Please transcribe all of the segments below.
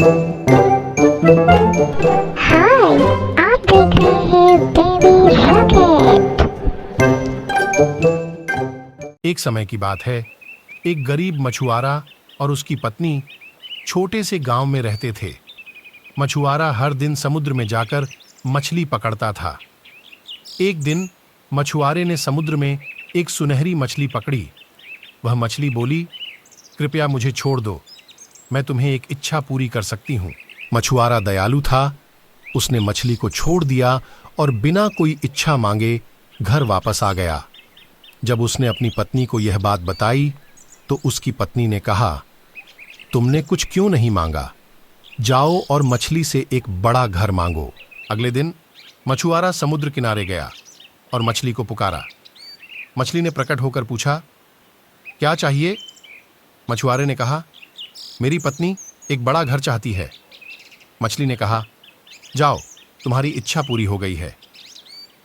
हाय, आप देख रहे हैं बेबी रॉकेट। एक समय की बात है, एक गरीब मछुआरा और उसकी पत्नी छोटे से गांव में रहते थे। मछुआरा हर दिन समुद्र में जाकर मछली पकड़ता था। एक दिन मछुआरे ने समुद्र में एक सुनहरी मछली पकड़ी। वह मछली बोली, कृपया मुझे छोड़ दो, मैं तुम्हें एक इच्छा पूरी कर सकती हूँ। मछुआरा दयालु था, उसने मछली को छोड़ दिया और बिना कोई इच्छा मांगे घर वापस आ गया। जब उसने अपनी पत्नी को यह बात बताई तो उसकी पत्नी ने कहा, तुमने कुछ क्यों नहीं मांगा? जाओ और मछली से एक बड़ा घर मांगो। अगले दिन मछुआरा समुद्र किनारे गया और मछली को पुकारा। मछली ने प्रकट होकर पूछा, क्या चाहिए? मछुआरे ने कहा, मेरी पत्नी एक बड़ा घर चाहती है। मछली ने कहा, जाओ, तुम्हारी इच्छा पूरी हो गई है।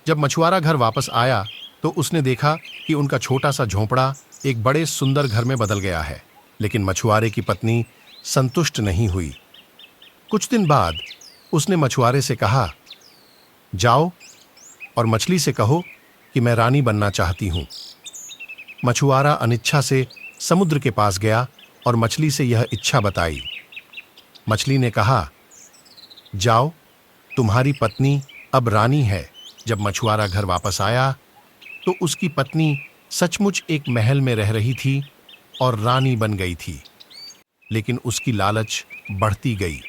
जब मछुआरा घर वापस आया तो उसने देखा कि उनका छोटा सा झोंपड़ा एक बड़े सुंदर घर में बदल गया है। लेकिन मछुआरे की पत्नी संतुष्ट नहीं हुई। कुछ दिन बाद उसने मछुआरे से कहा, जाओ और मछली से कहो कि मैं रानी बनना चाहती हूँ। मछुआरा अनिच्छा से समुद्र के पास गया और मछली से यह इच्छा बताई। मछली ने कहा, जाओ, तुम्हारी पत्नी अब रानी है। जब मछुआरा घर वापस आया तो उसकी पत्नी सचमुच एक महल में रह रही थी और रानी बन गई थी। लेकिन उसकी लालच बढ़ती गई।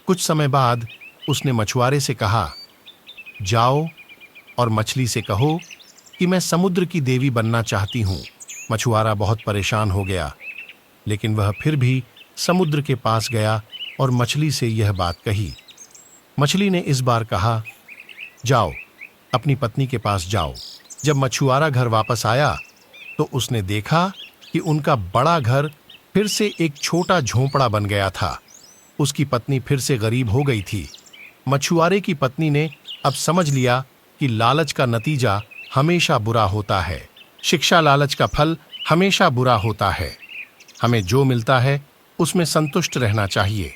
कुछ समय बाद उसने मछुआरे से कहा, जाओ और मछली से कहो कि मैं समुद्र की देवी बनना चाहती हूँ। मछुआरा बहुत परेशान हो गया, लेकिन वह फिर भी समुद्र के पास गया और मछली से यह बात कही। मछली ने इस बार कहा, जाओ, अपनी पत्नी के पास जाओ। जब मछुआरा घर वापस आया तो उसने देखा कि उनका बड़ा घर फिर से एक छोटा झोंपड़ा बन गया था। उसकी पत्नी फिर से गरीब हो गई थी। मछुआरे की पत्नी ने अब समझ लिया कि लालच का नतीजा हमेशा बुरा होता है। शिक्षा लालच का फल हमेशा बुरा होता है। हमें जो मिलता है उसमें संतुष्ट रहना चाहिए।